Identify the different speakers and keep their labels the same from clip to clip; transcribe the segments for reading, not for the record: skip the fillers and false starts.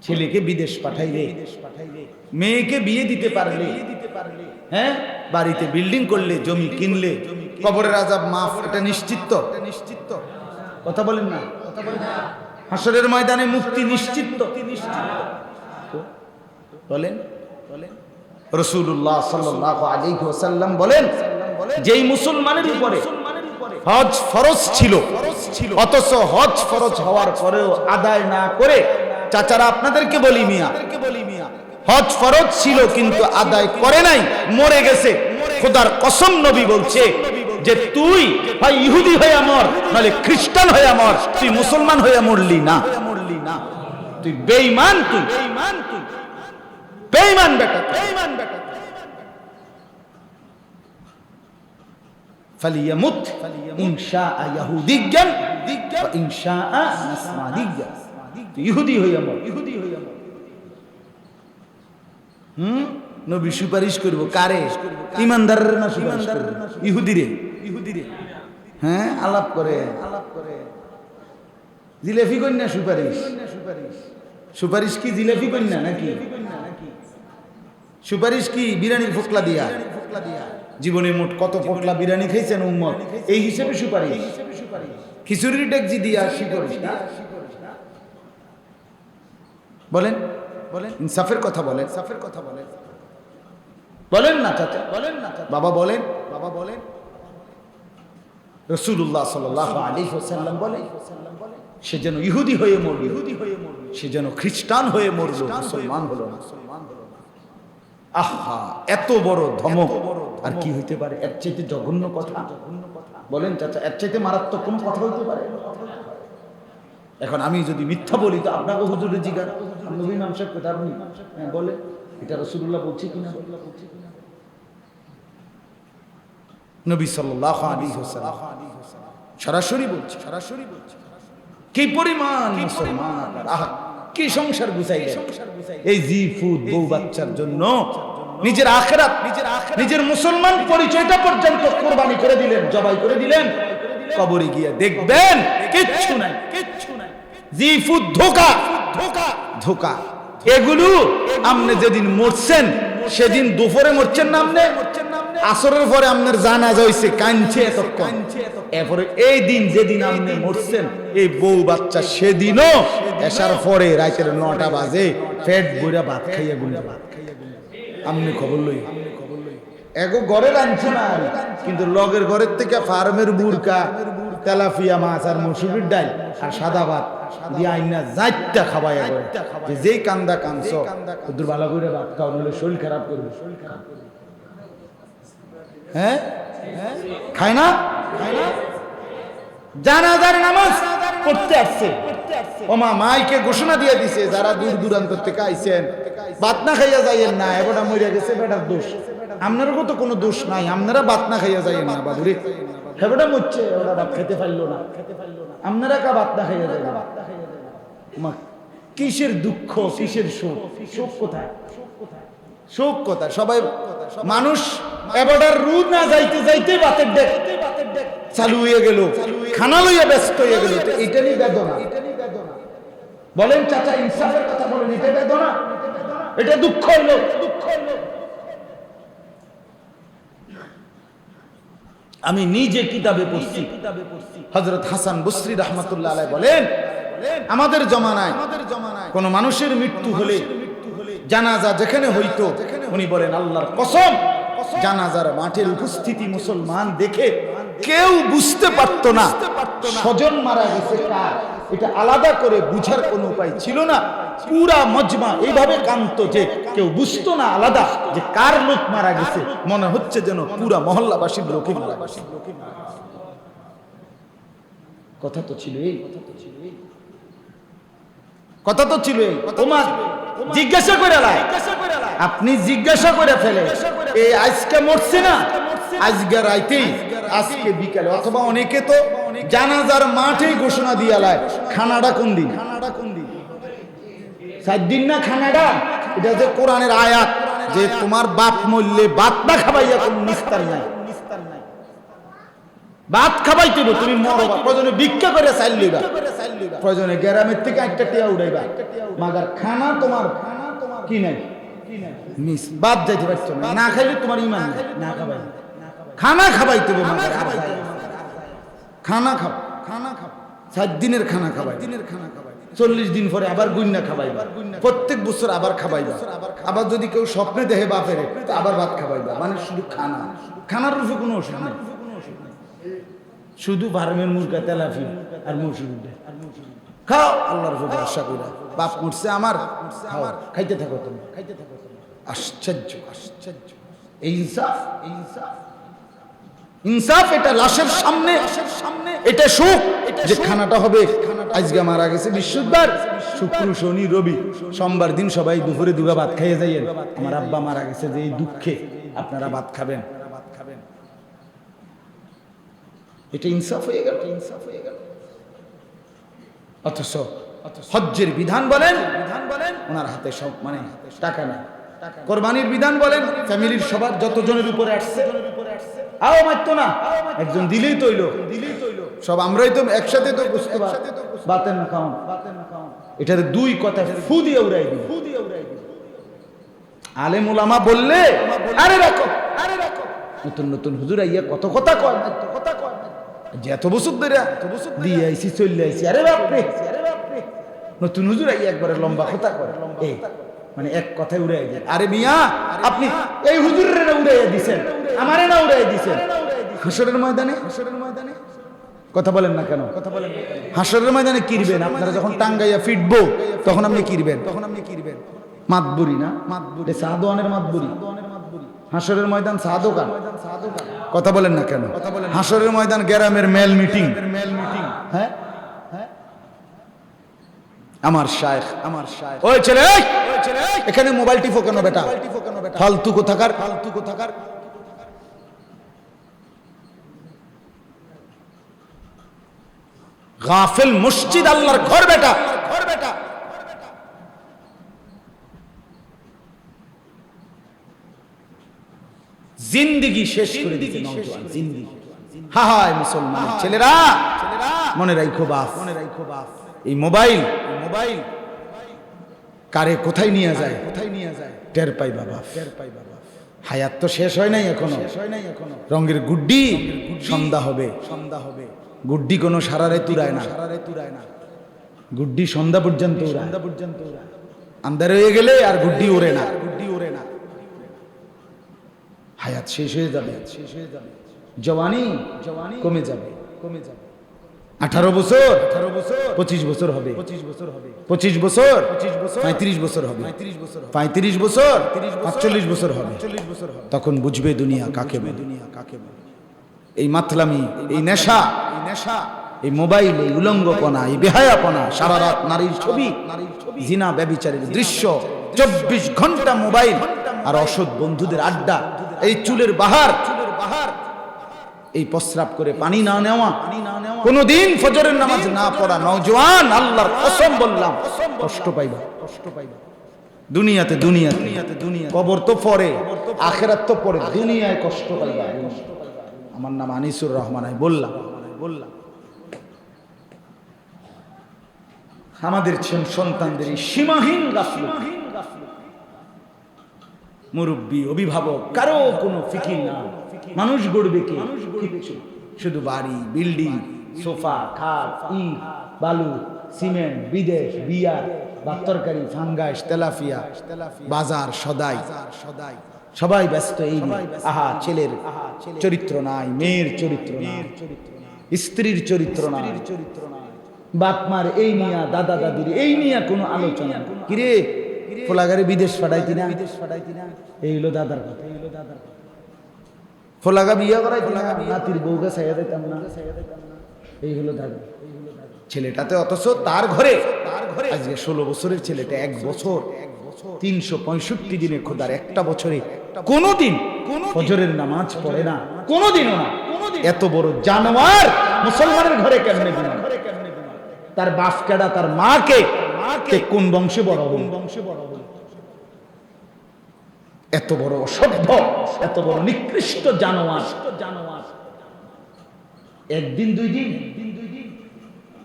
Speaker 1: ছেলেকে বিদেশ পাঠাইলে, মেয়েকে বিয়ে দিতে পারলে, হ্যাঁ, বাড়িতে বিল্ডিং করলে, জমি কিনলে, কবরের আযাব মাফ, এটা নিশ্চিত তো? কথা বলেন না? হাসরের ময়দানে মুক্তি নিশ্চিত তো? বলেন। রাসূলুল্লাহ সাল্লাল্লাহু আলাইহি ওয়াসাল্লাম বলেন, যেই মুসলমানের উপরে হজ ফরজ ছিল, অথচ হজ ফরজ হওয়ার পরেও আদায় না করে, চাচারা আপনাদেরকে বলি মিয়া, হজ ফরজ ছিল কিন্তু আদায় করে নাই, মরে গেছে, খোদার কসম নবী বলছে যে তুই হয় ইহুদি হয়ে মর, নাহলে খ্রিস্টান হয়ে মর, তুই মুসলমান হয়ে মরলি না, তুই বেঈমান, তুই বেঈমান বেটা। ফালিয়ামুত ইনশাআ ইয়াহুদিয়ান ওয়া ইনশাআ নাসরানিয়ান, ইহুদি হইয়া মর, ইহুদি হইয়া মর। নবী সুপারিশ করব কারে? ইমানদারের না সুপারিশ করব? ইহুদিরে, ইহুদিরে। হ্যাঁ, আলাপ করে জিলাপি কন্যা সুপারিশ, সুপারিশ কি জিলাপি কন্যা নাকি? সুপারিশ কি বিরিয়ানির ফোকলা দিয়া? জীবনে মোট কত ফোকলা বিরিয়ানি খাইছেন উম্মত, এই হিসেবে সুপারিশ? খিচুড়ির ডেকজি দিয়া সুপারিশ না? বলেন, ইনসাফের কথা বলেন, ইনসাফের কথা বলেন, বলেন না চাচা, বলেন না বাবা, বলেন, বাবা বলেন। রাসূলুল্লাহ সাল্লাল্লাহু আলাইহি ওয়াসাল্লাম বলেন, সে যেন ইহুদি হয়ে মরল, ইহুদি হয়ে মরল, সে যেন খ্রিস্টান হয়ে মরল, মুসলমান হলো না। আহা, এত বড় ধমক আর কি হইতে পারে? এর চাইতে জঘন্য কথা বলেন চাচা, এর চাইতে মারাত্মক কোনো কথা হইতে পারে? এখন আমি যদি মিথ্যা বলি তো আপনাকে হুজুরে জিজ্ঞাসা, নবী ইমাম সাহেব কথা আপনি বলে এটা রাসূলুল্লাহ বলছে কিনা? নবী সাল্লাল্লাহু আলাইহি ওয়াসাল্লাম সরাসরি বলছে, সরাসরি বলছে। কি পরিমাণ মুসলমান আপনার, আহা কি সংসার গুছাইলেন এই জি ফুড বউ বাচ্চার জন্য, নিজের আখিরাত, নিজের মুসলমান পরিচয়টা পর্যন্ত কুরবানি করে দিলেন, জবাই করে দিলেন। কবরে গিয়ে দেখবেন কিচ্ছু নাই, কিচ্ছু নাই। জি ফুড ধোঁকা, ধোঁকা, ধোঁকা। এগুলো আপনি যেদিন মরছেন সেদিন দুপুরে মরছেন না, আপনি আসরের পরে আপনার জানাজা হইছে, কাঁদছে এতক্ষণ, এরপরে এই দিন যেদিন আপনি মরছেন এই বউ বাচ্চা সেদিনও এসার পরে রাতের 9টা বাজে পেট বইরা ভাত খাইয়া গুলা, আপনি খবর লই এগো ঘরে রাঁধছে না, কিন্তু লগের ঘরের থেকে ফার্মের বুরকা, তেলাপিয়া মাছ আর মসুরির ডাল আর সাদা ভাত দিয়ে আইনা যাইটা খাবাই, যেই কান্দা কাঁদছ ওদের ভালো করে ভাত খাও, নইলে শরীর খারাপ করবে। হ্যাঁ, খায় না, জানাজার নামাজ পড়তে আসছে, ওমা মাইকে ঘোষণা দিয়ে দিছে, যারা দূর দূরান্ত থেকে আইছেন ভাত না খাইয়া যাইয়েন না, এবারটা মরিয়া গেছে, বেটার দোষ, আপনারও তো কোনো দোষ নাই, আপনারা ভাত না খাইয়া যাইয়েন না বাবুরে, হেবেটা মরছে, ওরা ভাত খেতে পারলো না, আপনারা কা ভাত না খাইয়া যাইবেন? কিসের দুঃখ, কিসের শোক? শোক কোথায়? শোক কোথায়? সবাই মানুষ এবারটার রুদ না যাইতে যাইতে বাতের ডেক চালু হয়ে গেল, খানা লইয়া ব্যস্ত হয়ে গেল, তো এটারই বেদনা। বলেন চাচা, ইনসাফের কথা বলেন, এটা বেদনা, এটা দুঃখ হলো, দুঃখ হলো। আমি নিজে কিতাবে পড়ছি, হযরত হাসান বসরি রাহমাতুল্লাহ আলাইহি বলেন, আমাদের জমানায় কোন মানুষের মৃত্যু হলে জানাজা যেখানে হইতো, উনি বলেন আল্লাহর কসম, জানাজার মাঠের উপস্থিতি মুসলমান দেখে কেউ বুঝতে পারত না স্বজন মারা গেছে কার, এটা আলাদা করে বুঝার কোনো উপায় ছিল না। পুরা মজমা এইভাবে কাঁদতো যে কেউ বুঝতো না আলাদা যে কার লোক মারা গেছে, মনে হচ্ছে যেন পুরা মহল্লাবাসীর লোকে মারা গেছে। কথা তো ছিল এই, কথা তো ছিল এই। তোমার জিজ্ঞাসা করে লাই, আপনি জিজ্ঞাসা করে ফেলে, এই আজকে মরছে না, আজকে রাইতেই, আজকে বিকালে, অথবা অনেকে তো জানাজার মাঠেই ঘোষণা দিয়া লাই, খানাটা কোন দিন, 4 দিন না খানাটা, এটা যে কোরআনের আয়াত যে তোমার বাপ মরলে ভাত না খাবাইয়া কোন নিস্তার নাই। ভাত খাবাইতে হবে, তুমি মরবা, প্রয়োজনে ভিক্ষা করে চাইল লইবা, প্রয়োজনে গ্রামের থেকে একটা টিয়া উড়াইবা, মাগার খানা তোমার কি নাই, মিস বাদ যাইতে পারছো না, না খাইলে তোমার ইমান নাই, না খাবাই, খানা খাবাইতে হবে, মাগার খানা খাও, খানা খাও, 7 দিনের খানা খাবাই, 40 দিন পরে আবার গুন্না খাবাইবা, প্রত্যেক বছর আবার খাবাইবা, আবার যদি কেউ স্বপ্নে দেখে বাপের তো আবার ভাত খাবাইবা, মানে শুধু খানা, খানার রূপে কোনো ওষুধ নেই, শুধু ফার্মের মুরগা তেলাফি আর মসুর খাও, আল্লাহর উপর ভরসা কইরা, বাপ মরছে আমার, খাও, খাইতে থাকো তুমি, খাইতে থাকো তুমি। আশ্চর্য, আশ্চর্য এই ইনসাফ, এই ইনসাফ, ইনসাফ এটা লাশের সামনে, এটা সুখ যে খানাটা হবে। আজকে মারা গেছে বৃহস্পতিবার, শুক্র শনি রবি, সোমবার দিন সবাই দুপুরে দুগা ভাত খাইয়ে যাইয়েন, আমার আব্বা মারা গেছে যে এই দুঃখে আপনারা ভাত খাবেন, এটা ইনসাফ হয়ে গেল, ইনসাফ হয়ে গেল। অথচ হজ্জের বিধান বলেন, ওনার হাতে সব মানে টাকা নেই, কোরবানির বিধান বলেন ফ্যামিলির সবার যতজনের উপরে আসছে আও মারতো না, একজন দিলেই তৈল, সব আমরাই তো একসাথে তো বুঝতে বাতেন না খাওন, এটার 2 কথা ফু দিয়ে উড়াই দিই, আলেম ওলামা বললে আরে রাখো, আরে রাখো, নতুন নতুন হুজুর আইয়া কত কথা কয়, কথা কয়, যে এত বছর ধরে দিয়ে আইসি চলে আইসি, আরে বাপরে, নতুন হুজুর আইয়া একবারে লম্বা কথা করে, এই মানে এক কথায় উড়াই দেন। আরে মিয়া আপনি এই হুজুরের উড়াইয়া দিছেন, আমারে না উড়াইয়া দিছেন, হাসরের ময়দানে, হাসরের ময়দানে কথা বলেন না কেন, কথা বলেন না কেন, হাসরের ময়দানে কিরবেন আপনারা, যখন টাঙ্গাইয়া ফিটবো তখন আপনি কিরবেন, তখন আপনি কিরবেন, মাতবুরি না, মাতবুরি সাদওয়ানের মাতবুরি, হাসরের ময়দান সাদোকান, কথা বলেন না কেন, হাসরের ময়দান গ্রামের মেল মিটিং, হ্যাঁ আমার শায়েখ, আমার শায়েখ, ওই ছেলে এখানে মোবাইল টিপো কেন বেটা, ফালতু কোথাকার, ফালতু কোথাকার, গাফিল মসজিদ আল্লাহর ঘর বেটা, ঘর বেটা, জিন্দেগি শেষ করে দিতে নওজোয়ান, জিন্দেগি, হায় মুসলমান ছেলেরা, মনে রাখো বাপ, মনে রাখো বাপ, এই মোবাইল, মোবাইল কারে কোথায় নিয়ে যায়, কোথায় নিয়ে যায় টের পাই বাবা, টের পাই বাবা, হায়াত তো শেষ হয় নাই এখনো, শেষ হয় নাই এখনো, রঙের গুড্ডি সন্ধ্যা হবে, সন্ধ্যা হবে, গুড্ডি কোনো সারা রাত উড়ায় না, সারা রাত উড়ায় না, গুড্ডি সন্ধ্যা পর্যন্ত উড়ায়, সন্ধ্যা পর্যন্ত উড়ায়, আন্ধার হয়ে গেলে আর গুড্ডি ওড়ে না, গুড্ডি ওড়ে না, হায়াত শেষ হয়ে যাবে, শেষ হয়ে যাবে, জওয়ানি, জওয়ানি কমে যাবে, কমে যাবে, 18 বছর, 18 বছর 25 বছর হবে, 25 বছর হবে, 25 বছর 35 বছর হবে, 35 বছর 45 বছর হবে, 40 বছর হবে, তখন বুঝবে দুনিয়া কাকে বলে, দুনিয়া কাকে বলে। এই মাতলামি, এই নেশা, এই নেশা, এই মোবাইল, এই উলঙ্গপনা, এই বেহায়াপনা, সারা রাত নারীর ছবি, জিনা ব্যভিচারের দৃশ্য, 24 ঘন্টা মোবাইল আর অসৎ বন্ধুদের আড্ডা, এই চুলের বাহার, এই প্রস্রাব করে পানি না নেওয়া, কোনদিন ফজরের নামাজ না পড়া নওজোয়ান, আল্লাহর কসম বললাম কষ্ট পাইবা, কষ্ট পাইবা দুনিয়াতে, দুনিয়াতে, দুনিয়া, কবর তো পরে, আখিরাত তো পরে, দুনিয়ায় কষ্ট পাইবা। আমার নাম আনিসুর রহমান, আমি বললাম, আমাদের সন্তানদের এই সীমাহীন গাফলতি, মুরব্বী অভিভাবক কারো কোনো ফিকির না, মানুষ গড়বে কে, শুধু বাড়ি, বিল্ডিং, সোফা, খাট, ইট, বালু, সিমেন্ট, বিদেশ, বিয়ার, ভাত তরকারি, ফাঙ্গাস, তেলাপিয়া, বাজার, সদাই, সবাই ব্যস্ত এই নিয়ে। আহা ছেলের চরিত্র নাই, মেয়ের চরিত্র নাই, স্ত্রীর চরিত্র নাই, বাপ মার এই নিয়া, দাদা দাদির এই নিয়া কোনো আলোচনা। কিরে ফোলাগারে বিদেশ ফাটাইতি না, বিদেশ ফাটাইতি না, এই হলো দাদার কথা, এই হলো দাদার কথা। ফোলাগা বিয়া করাই, ফোলাগা নাতির বউকে ছাইয়া দিতাম না, এই হলো দাদা, ছেলেটাতে। অথচ তার ঘরে আজকে 16 বছরের ছেলেটা 1 বছর 365 দিনে খোদার একটা বছরে কোনোদিন ফজরের নামাজ পড়ে না, কোনোদিনও না। এত বড় জানোয়ার মুসলমানের ঘরে কেমনে দিন? তার বাপ কেডা, তার মাকে কোন বংশে বড় হল? এত বড় অসভ্য, এত বড় নিকৃষ্ট জানোয়ার। একদিন দুই দিন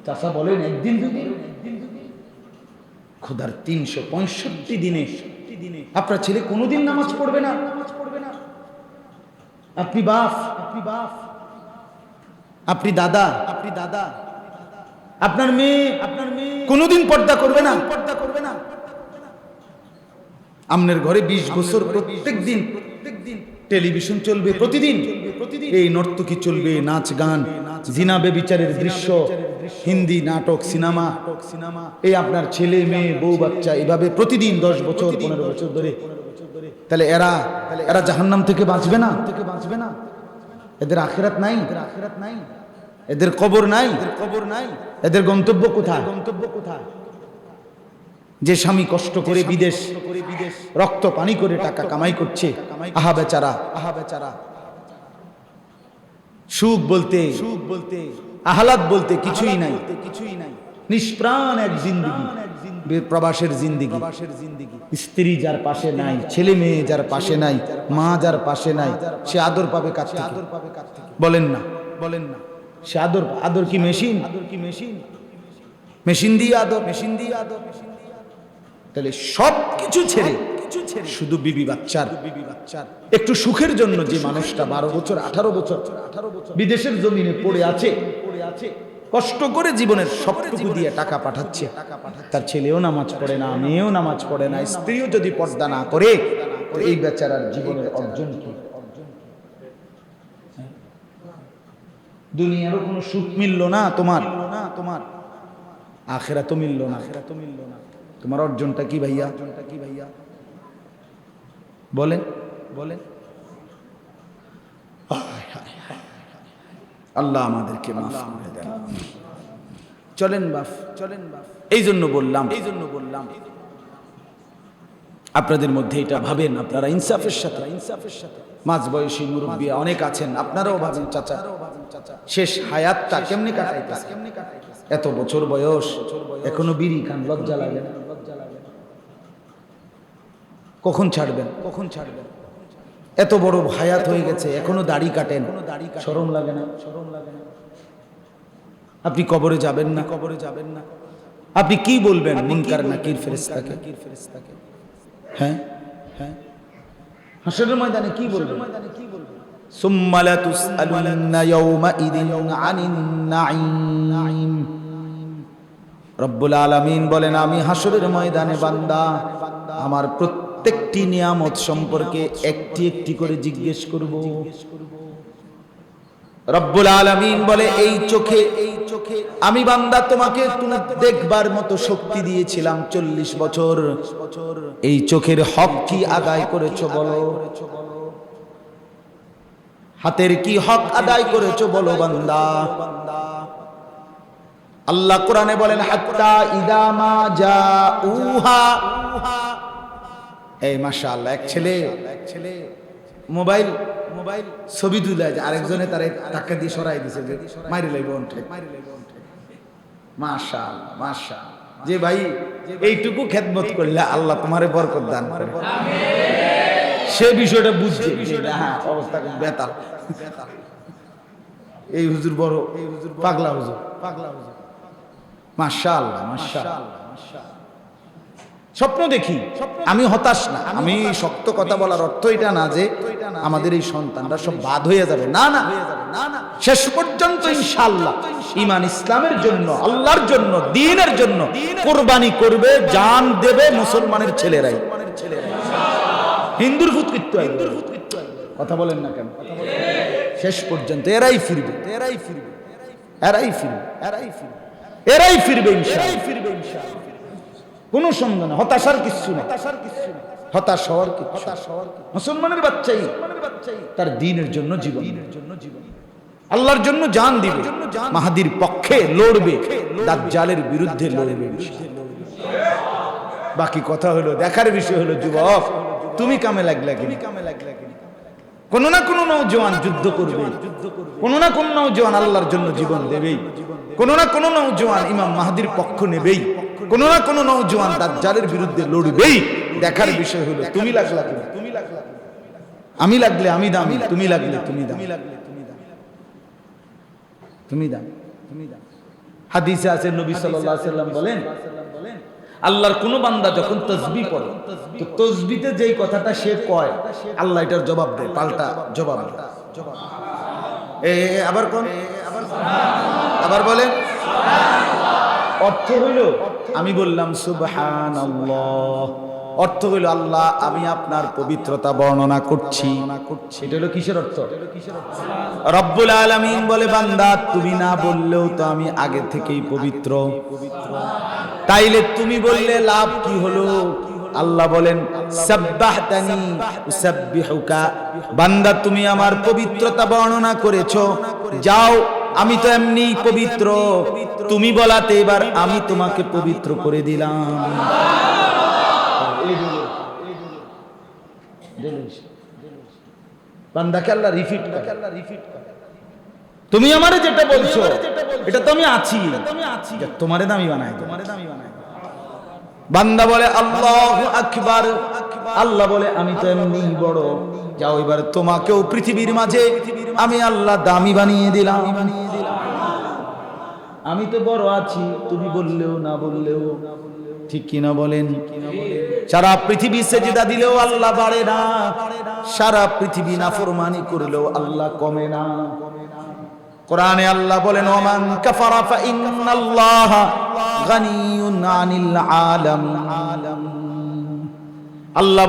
Speaker 1: চাচা বলেন, একদিন দুই দিন? খোদার 365 দিনে আপনার ছেলে কোনোদিন নামাজ পড়বে না? আপনি বাপ, আপনি দাদা, আপনার মেয়ে কোনোদিন পর্দা করবে না? আপনার ঘরে 20 বছর প্রত্যেক দিন টেলিভিশন চলবে, প্রতিদিন এই নর্তকী চলবে, নাচ গান, জিনা বেবিচারের দৃশ্য, হিন্দি নাটক, সিনেমা, এই আপনার ছেলে মেয়ে বউ বাচ্চা এভাবে প্রতিদিন 10 বছর 15 বছর ধরে। তাহলে এরা জাহান্নাম থেকে বাঁচবে না? এদের আখিরাত নাই, এদের কবর নাই, এদের গন্তব্য কোথায়? যে স্বামী কষ্ট করে বিদেশ রক্ত পানি করে টাকা কামাই করছে, আহা বেচারা, সুখ বলতে আহ্লাদ বলতে কিছুই নাই, নিষ্প্রাণ এক জিন্দেগি, প্রবাসের জিন্দেগি। স্ত্রী যার পাশে নাই, ছেলে মেয়ে যার পাশে নাই, মা যার পাশে নাই, সে আদর পাবে কার থেকে? বলেন না। সে আদর কি মেশিন? মেশিন দিয়ে আদর। তাহলে সব কিছু ছেড়ে শুধু বিবি বাচ্চার একটু সুখের জন্য যে মানুষটা 12 বছর 18 বছর বিদেশের জমিনে পড়ে আছে, কষ্ট করে জীবনের সবটুকু দিয়ে টাকা পাঠাচ্ছে, তার ছেলেও নামাজ পড়ে না, মেয়েও নামাজ পড়ে না, স্ত্রীও যদি পর্দা না করে, তো এই বেচারার জীবনের অর্জন কি? দুনিয়ারও কোনো সুখ মিলল না তোমার, আখিরাতও মিলল না। তোমার অর্জনটা কি ভাইয়া? বলেন। আল্লাহ আমাদেরকে মাফ করে দেন। চলেন বাপ। এই জন্য বললাম আপনাদের মধ্যে এটা ভাবেন, আপনারা ইনসাফের সাথে মাঝ বয়সী মুরব্বী অনেক আছেন, আপনারাও ভাবেন চাচা শেষ হায়াতটা কেমনে কাটাইতেছে? এত বছর বয়স, এখনো বিড়ি খান, লজ্জা লাগে না? কখন ছাড়বেন? এত বড় হায়াত হয়ে গেছে, এখনো দাড়ি কাটেন, শরম লাগে না? আপনি কবরে যাবেন না? আপনি কি বলবেন মুনকার নাকির ফেরেশতাকে? হ্যাঁ, হাসরের ময়দানে কি বলবেন? সুম্মা লা তুসআলুন্না ইয়াওমাইদিন আনিন নাঈম। রব্বুল আলামিন বলেন, আমি হাসরের ময়দানে বান্দা আমার প্রত্যেকটি নিয়ামত সম্পর্কে একটি একটি করে জিজ্ঞেস করব। রব্বুল আলামিন বলে, এই চোখে আমি বান্দা তোমাকে দেখবার মতো শক্তি দিয়েছিলাম 40 বছর, এই চোখের হক কি আদায় করেছো বলো? হাতের কি হক আদায় করেছো বলো বান্দা? আল্লাহ কোরআনে বলেন, হাত্তা ইদা মা জাউহা। এই মাশাআল্লাহ, এক ছেলে মোবাইল ছবি তুলে আরেকজনে তারে টাকা দিয়ে সরাই দিছে, যে মাইরে লাইব অন্ঠে। মাশাআল্লাহ, যে ভাই এইটুকু খেদমত করলে আল্লাহ তোমারে বরকত দান করে, সে বিষয়টা বুঝছে, হ্যাঁ অবস্থা বেতাল, এই হুজুর বড় পাগলা হুজুর। মাশাআল্লাহ। স্বপ্ন দেখি, আমি হতাশ না। আমি শক্ত কথা বলার অর্থ এটা না যে আমাদের এই সন্তানরা সব বাদ হয়ে যাবে, না, শেষ পর্যন্ত ইনশাআল্লাহ ঈমান ইসলামের জন্য, আল্লাহর জন্য, দ্বীনের জন্য কুরবানি করবে, জান দেবে মুসলমানের ছেলেরাই। হিন্দুর ফুৎকৃত্য কথা বলেন না কেন? শেষ পর্যন্ত এরাই ফিরবে ইনশাআল্লাহ। কোনো সন্দেহ না, হতাশার কিছু না, হতাশ হওয়ার কিছু। মুসলমানের বাচ্চাই তার দ্বীনের জন্য জীবন, আল্লাহর জন্য জান দিবে, মাহদির পক্ষে লড়বে, দাজ্জালের বিরুদ্ধে লড়বে। বাকি কথা হলো, দেখার বিষয় হলো, যুবক তুমি কামে লাগলে কিনা? কোনো না কোনো নওজোয়ান যুদ্ধ করবে, কোনো না কোনো নওজোয়ান আল্লাহর জন্য জীবন দেবেই, কোনো না কোনো নওজোয়ান ইমাম মাহদির পক্ষ নেবেই, কোনো না কোনো নওজোয়ান দাজ্জালের বিরুদ্ধে লড়বেই। দেখার বিষয় হলো তুমি লাগলা কিনা? আমি লাগলে আমি দামি, তুমি লাগলে তুমি দামি। তুমি দাও। হাদিসে আছে নবী সাল্লাল্লাহু আলাইহি ওয়াসাল্লাম বলেন, আল্লাহর কোন বান্দা যখন তাসবিহ পড়ে, তো তাসবিহতে যেই কথাটা সে কয়, আল্লাহ এটার জবাব দেয়, পাল্টা জবাব দেয়। আবার কোন, আবার বলেন। অর্থ হইল, আমি বললাম সুবহানাল্লাহ, অর্থ হইল আল্লাহ আমি আপনার পবিত্রতা বর্ণনা করছি। এটা হলো কিসের অর্থ? রব্বুল আলামিন বলে, বান্দা তুমি না বললেও তো আমি আগে থেকেই পবিত্র, তাইলে তুমি বললে লাভ কি হলো? আল্লাহ বলেন, সাব্বাহতানি উসাব্বিহুকা, বান্দা তুমি আমার পবিত্রতা বর্ণনা করেছো, যাও আমি তো এমনি পবিত্র, তুমি বলাতে এবার আমি তোমাকে পবিত্র করে দিলাম। বান্দাকে আল্লাহ রিপিট করে, তুমি আমারে যেটা বলছো এটা তো আমি আছি, তোমারে দামি বানাই, তোমারে দামি বানাই। বান্দা বলে আল্লাহু আকবার, আল্লাহ বলে আমি তো এমনি বড়, যাও এবার তোমাকেও পৃথিবীর মাঝে আমি আল্লাহ দামি বানিয়ে দিলাম। আমি তো বড় আছি, তুমি বললেও না বললেও, ঠিক কিনা বলেন? সারা পৃথিবী সেজদা দিলেও আল্লাহ বাড়ে না, সারা পৃথিবী নাফরমানি করলেও আল্লাহ কমে না। কোরআনে আল্লাহ বলেন, ওমান কাফারা ফা ইন্নাল্লাহা গানিয়ুন আনিল আলামিন। আল্লাহ